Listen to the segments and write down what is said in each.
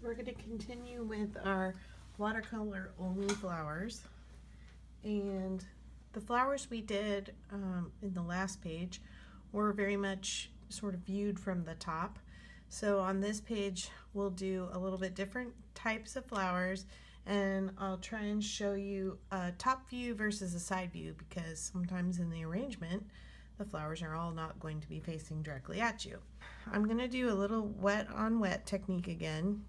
We're going to continue with our watercolor only flowers, and the flowers we did in the last page were very much sort of viewed from the top. So on this page we'll do a little bit different types of flowers, and I'll try and show you a top view versus a side view, because sometimes in the arrangement the flowers are all not going to be facing directly at you. I'm going to do a little wet on wet technique again.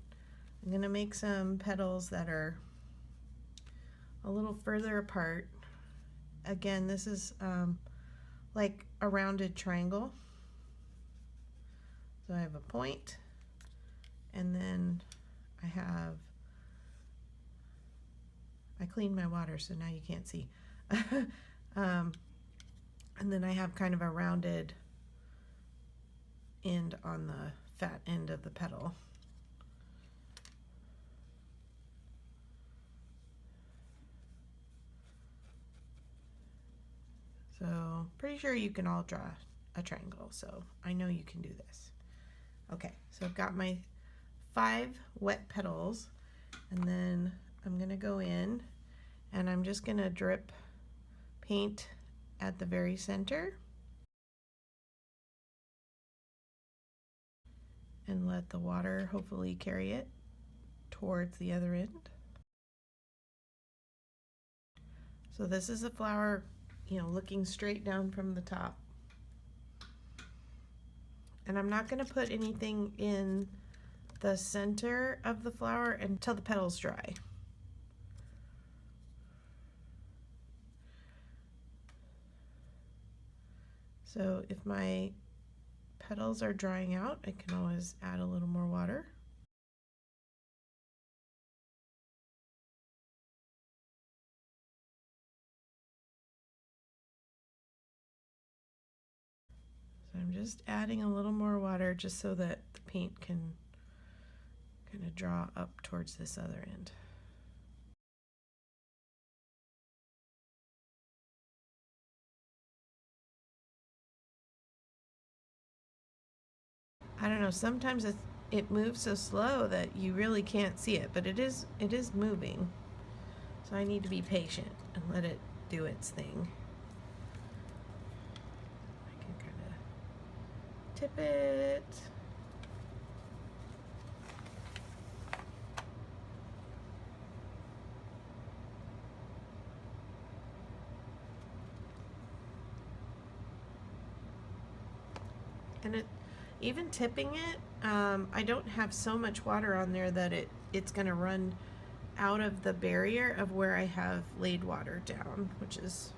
I'm going to make some petals that are a little further apart. Again, this is like a rounded triangle. So I have a point, and then I cleaned my water so now you can't see. And then I have kind of a rounded end on the fat end of the petal. So pretty sure you can all draw a triangle, so I know you can do this. Okay, so I've got my 5 wet petals, and then I'm gonna go in and I'm just gonna drip paint at the very center and let the water hopefully carry it towards the other end. So this is a flower, you know, looking straight down from the top. And I'm not going to put anything in the center of the flower until the petals dry. So if my petals are drying out, I can always add a little more water. So I'm just adding a little more water just so that the paint can kind of draw up towards this other end. I don't know, sometimes it moves so slow that you really can't see it, but it is moving. So I need to be patient and let it do its thing. I can kind of tip it. And even tipping it, I don't have so much water on there that it's going to run out of the barrier of where I have laid water down, which is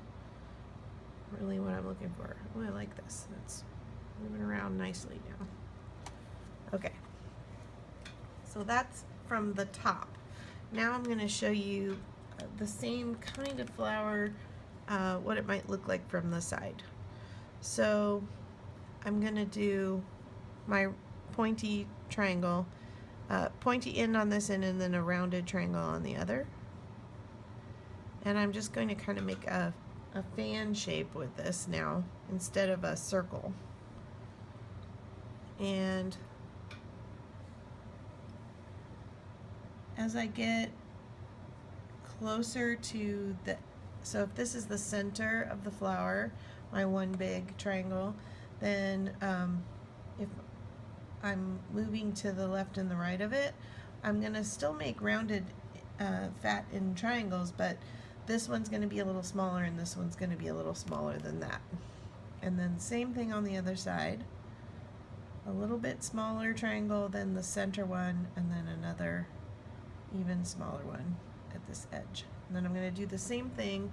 really what I'm looking for. Oh, I like this. It's moving around nicely now. Okay, so that's from the top. Now I'm going to show you the same kind of flower, what it might look like from the side. So I'm going to do my pointy triangle, pointy end on this end and then a rounded triangle on the other. And I'm just going to kind of make a fan shape with this now instead of a circle. And as I get closer to so if this is the center of the flower, my one big triangle, then if I'm moving to the left and the right of it, I'm going to still make rounded fat end triangles, but this one's going to be a little smaller and this one's going to be a little smaller than that. And then same thing on the other side. A little bit smaller triangle than the center one, and then another even smaller one at this edge. And then I'm going to do the same thing,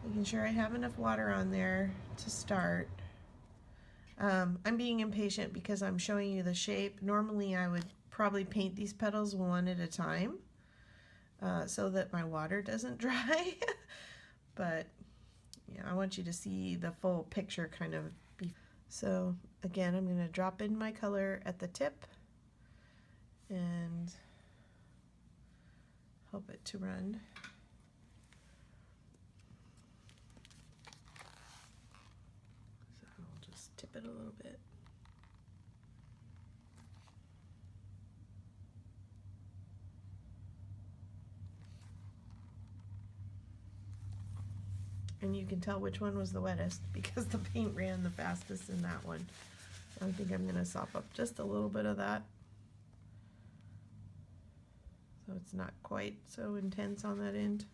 making sure I have enough water on there to start. I'm being impatient because I'm showing you the shape. Normally I would probably paint these petals one at a time so that my water doesn't dry. But yeah, I want you to see the full picture kind of. So again, I'm going to drop in my color at the tip and help it to run. So I'll just tip it a little bit. And you can tell which one was the wettest because the paint ran the fastest in that one. I think I'm gonna sop up just a little bit of that, so it's not quite so intense on that end.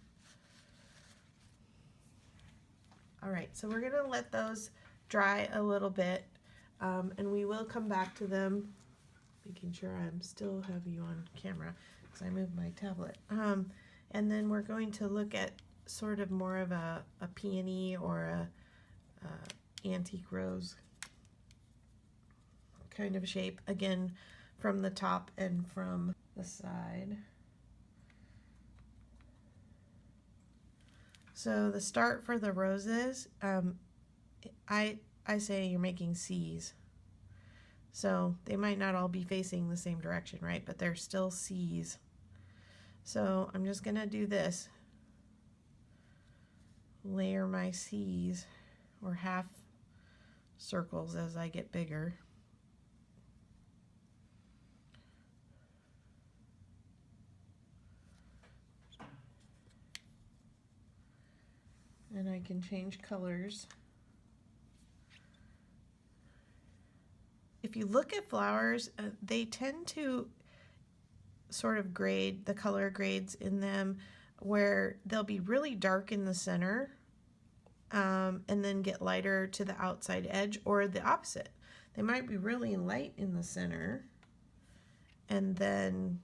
All right, so we're gonna let those dry a little bit, and we will come back to them, making sure I'm still have you on camera because I moved my tablet. And then we're going to look at sort of more of a peony or a antique rose kind of shape, again from the top and from the side. So the start for the roses, I say you're making C's. So they might not all be facing the same direction, right? But they're still C's. So I'm just gonna do this. Layer my C's, or half circles, as I get bigger. And I can change colors. If you look at flowers, they tend to sort of grade, the color grades in them, where they'll be really dark in the center and then get lighter to the outside edge, or the opposite. They might be really light in the center and then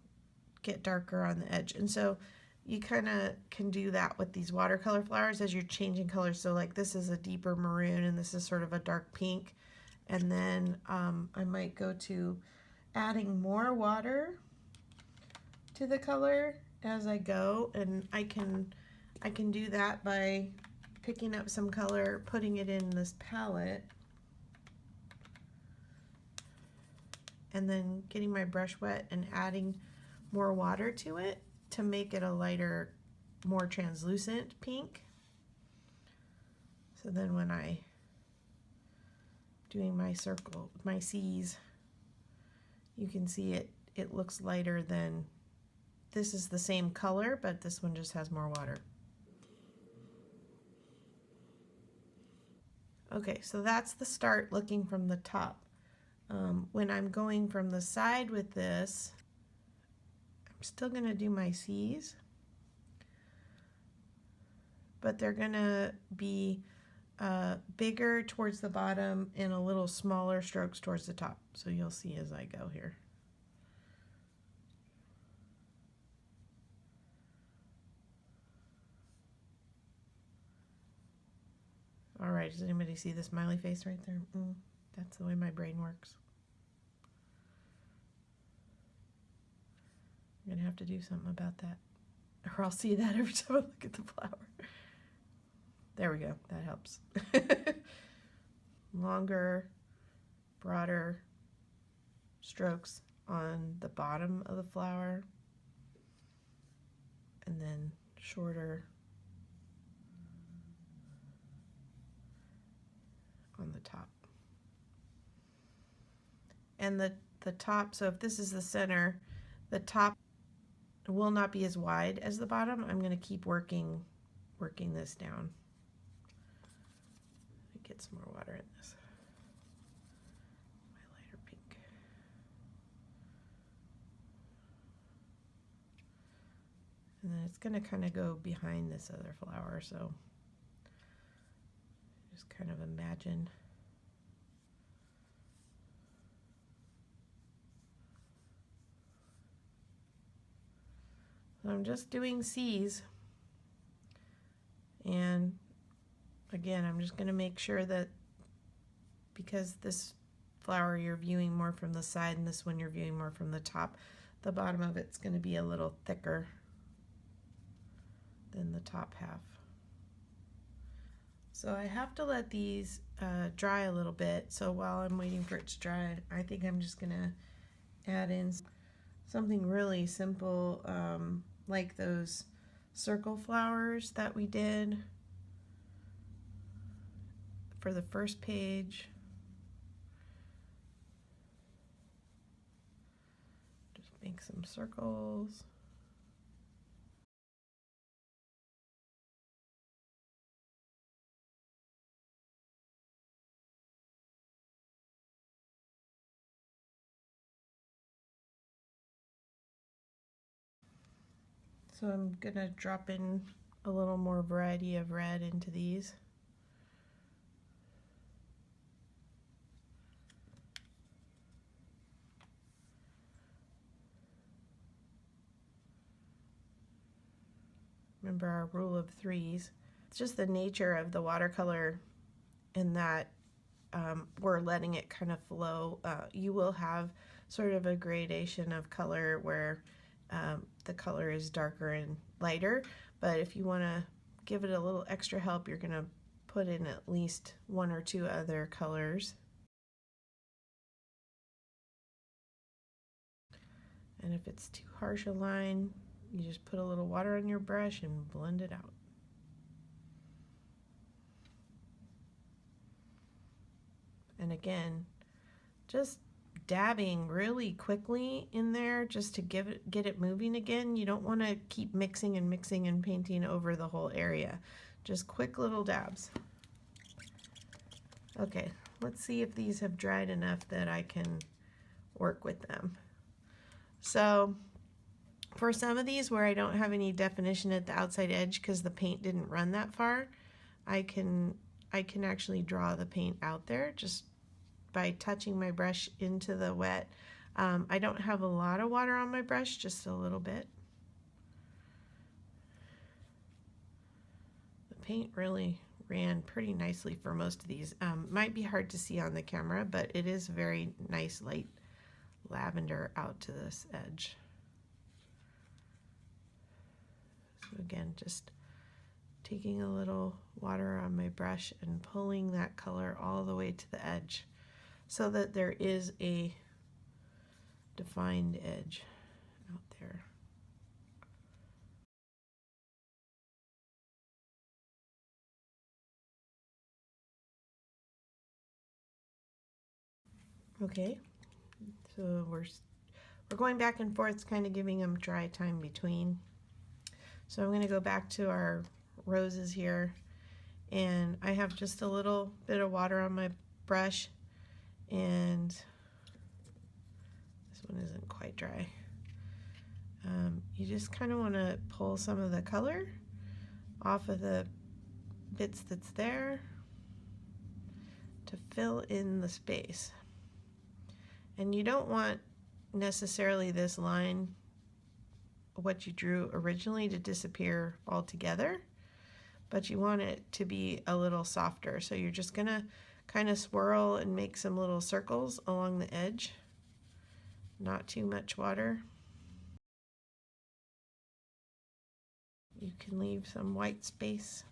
get darker on the edge. And so you kind of can do that with these watercolor flowers as you're changing colors. So like this is a deeper maroon and this is sort of a dark pink. And then I might go to adding more water to the color as I go, and I can do that by picking up some color, putting it in this palette, and then getting my brush wet and adding more water to it to make it a lighter, more translucent pink. So then when I doing my circle, my C's, you can see it looks lighter than, this is the same color, but this one just has more water. Okay, so that's the start looking from the top. When I'm going from the side with this, I'm still gonna do my C's, but they're gonna be bigger towards the bottom and a little smaller strokes towards the top. So you'll see as I go here. All right, does anybody see the smiley face right there? That's the way my brain works. I'm gonna have to do something about that, or I'll see that every time I look at the flower. There we go, that helps. Longer, broader strokes on the bottom of the flower, and then shorter on the top. And the top, so if this is the center, the top will not be as wide as the bottom. I'm going to keep working this down. Get some more water in this. My lighter pink. And then it's going to kind of go behind this other flower, so just kind of imagine. So I'm just doing C's, and again, I'm just going to make sure that, because this flower you're viewing more from the side and this one you're viewing more from the top, the bottom of it's going to be a little thicker than the top half. So I have to let these dry a little bit. So while I'm waiting for it to dry, I think I'm just going to add in something really simple, like those circle flowers that we did for the first page. Just make some circles. So I'm gonna drop in a little more variety of red into these. Remember our rule of threes. It's just the nature of the watercolor in that we're letting it kind of flow. You will have sort of a gradation of color where the color is darker and lighter, but if you want to give it a little extra help, you're going to put in at least one or two other colors. And if it's too harsh a line, you just put a little water on your brush and blend it out. And again, just dabbing really quickly in there just to get it moving again. You don't want to keep mixing and painting over the whole area. Just quick little dabs. Okay, let's see if these have dried enough that I can work with them. So for some of these where I don't have any definition at the outside edge because the paint didn't run that far, I can actually draw the paint out there just by touching my brush into the wet. I don't have a lot of water on my brush, just a little bit. The paint really ran pretty nicely for most of these. Might be hard to see on the camera, but it is very nice light lavender out to this edge. So again, just taking a little water on my brush and pulling that color all the way to the edge so that there is a defined edge out there. Okay, so we're going back and forth, kind of giving them dry time between. So I'm going to go back to our roses here, and I have just a little bit of water on my brush, and this one isn't quite dry. You just kind of want to pull some of the color off of the bits that's there to fill in the space. And you don't want necessarily this line, what you drew originally, to disappear altogether, but you want it to be a little softer. So you're just gonna kind of swirl and make some little circles along the edge. Not too much water. You can leave some white space.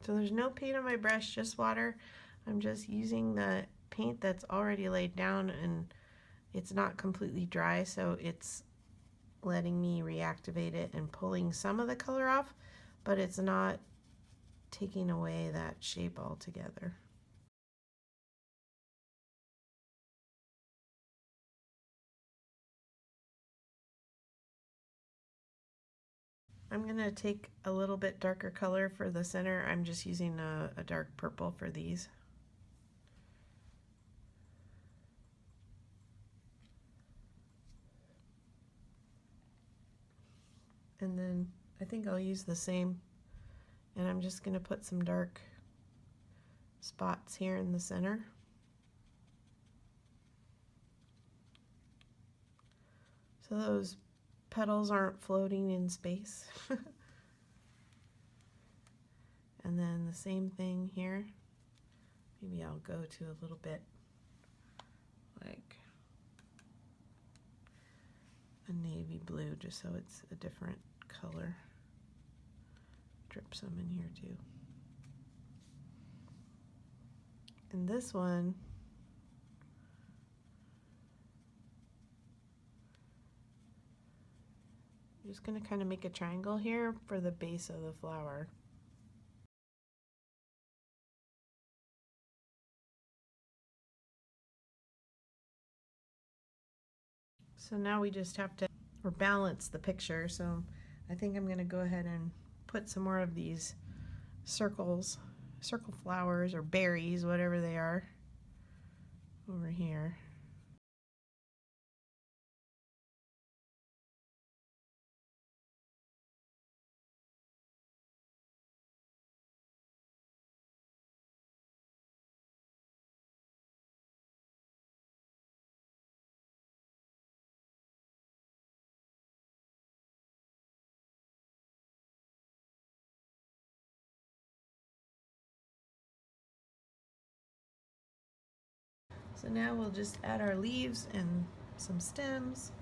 So there's no paint on my brush, just water. I'm just using the paint that's already laid down, and it's not completely dry, so it's letting me reactivate it and pulling some of the color off, but it's not taking away that shape altogether. I'm gonna take a little bit darker color for the center. I'm just using a dark purple for these. And then I think I'll use the same, and I'm just gonna put some dark spots here in the center. So those petals aren't floating in space. And then the same thing here. Maybe I'll go to a little bit like a navy blue, just so it's a different color. Drip some in here too. And this one, I'm just going to kind of make a triangle here for the base of the flower. So now we just have to balance the picture. So I think I'm going to go ahead and put some more of these circle flowers or berries, whatever they are. over here. So now we'll just add our leaves and some stems.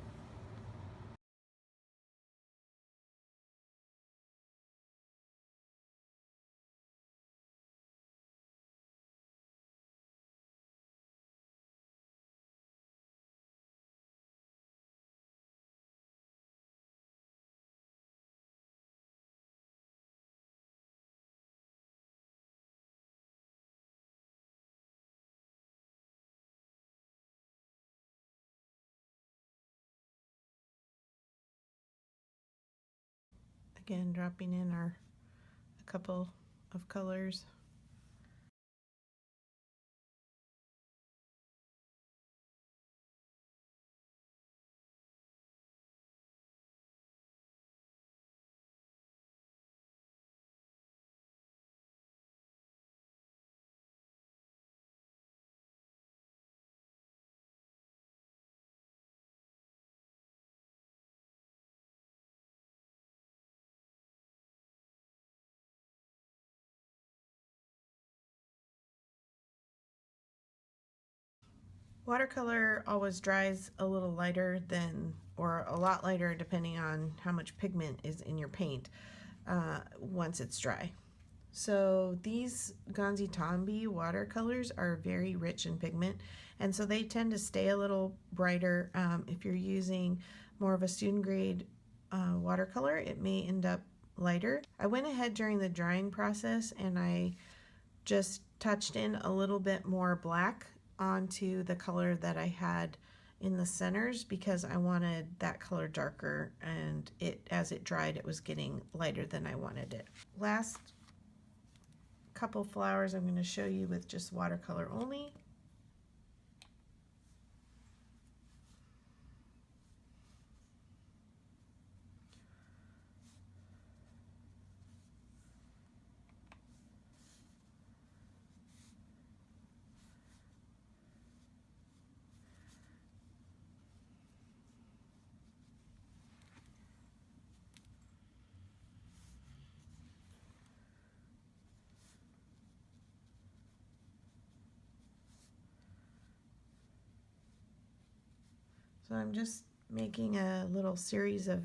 Again, dropping in a couple of colors. Watercolor always dries a little lighter than, or a lot lighter depending on how much pigment is in your paint once it's dry. So these Ganzi watercolors are very rich in pigment, and so they tend to stay a little brighter. If you're using more of a student grade watercolor, it may end up lighter. I went ahead during the drying process and I just touched in a little bit more black onto the color that I had in the centers because I wanted that color darker, and as it dried it was getting lighter than I wanted it. Last couple flowers I'm going to show you with just watercolor only. So I'm just making a little series of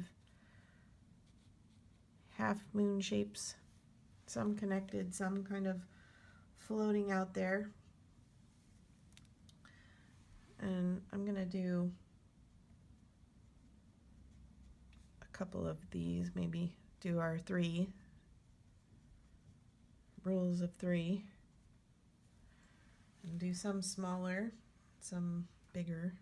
half moon shapes, some connected, some kind of floating out there. And I'm going to do a couple of these, maybe do our 3 rules of 3, and do some smaller, some bigger.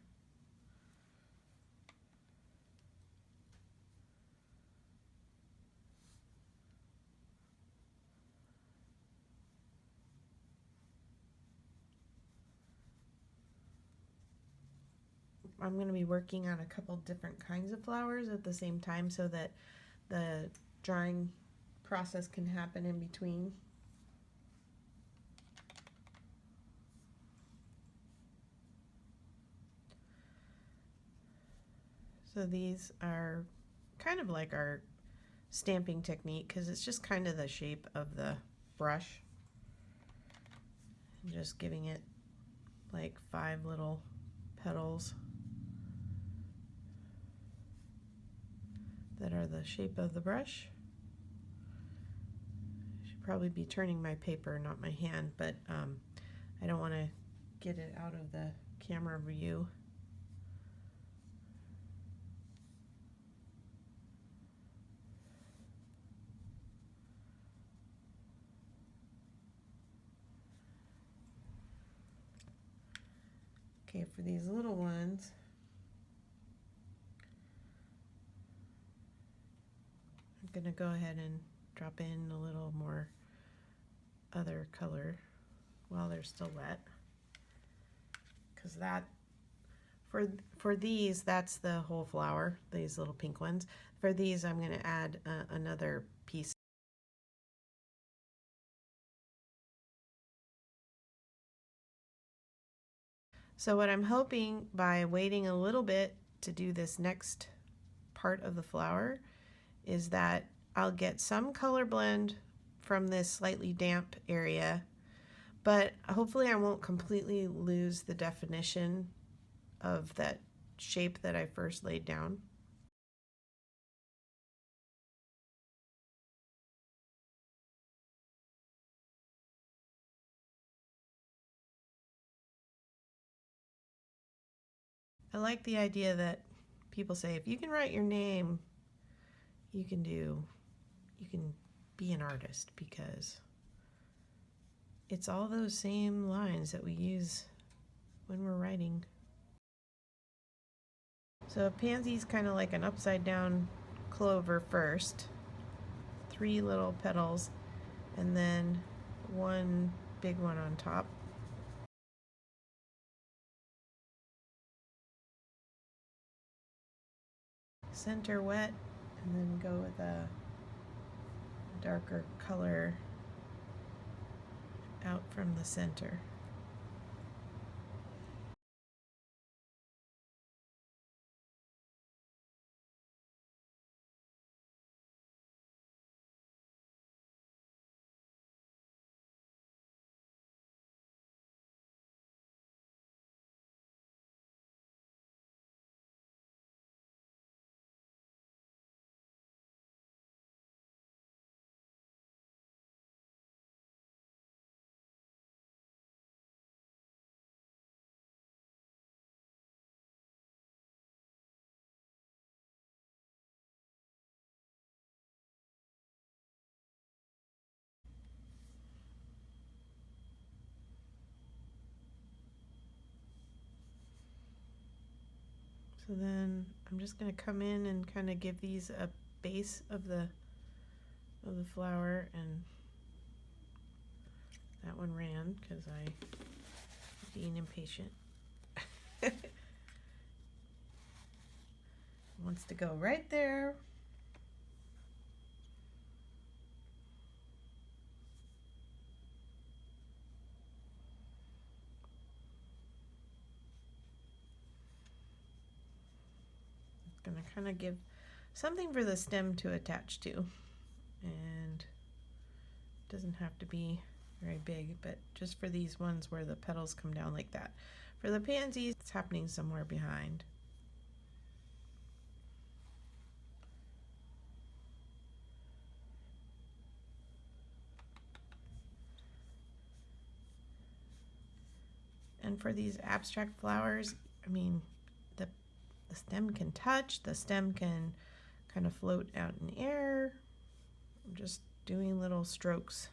I'm going to be working on a couple different kinds of flowers at the same time so that the drying process can happen in between. So these are kind of like our stamping technique because it's just kind of the shape of the brush. I'm just giving it like 5 little petals that are the shape of the brush. I should probably be turning my paper, not my hand, but I don't want to get it out of the camera view. Okay, for these little ones, I'm going to go ahead and drop in a little more other color while they're still wet, because that for these, that's the whole flower, these little pink ones. For these, I'm going to add another piece. So what I'm hoping by waiting a little bit to do this next part of the flower is that I'll get some color blend from this slightly damp area, but hopefully I won't completely lose the definition of that shape that I first laid down. I like the idea that people say if you can write your name, you can be an artist, because it's all those same lines that we use when we're writing. So a pansy's kind of like an upside down clover first, 3 little petals, and then one big one on top. Center wet, and then go with a darker color out from the center. So then I'm just going to come in and kind of give these a base of the flower, and that one ran because I being impatient. Wants to go right there. It's going to kind of give something for the stem to attach to, and it doesn't have to be very big, but just for these ones where the petals come down like that. For the pansies, it's happening somewhere behind. And for these abstract flowers, I mean, the stem can touch, the stem can kind of float out in air. I'm just doing little strokes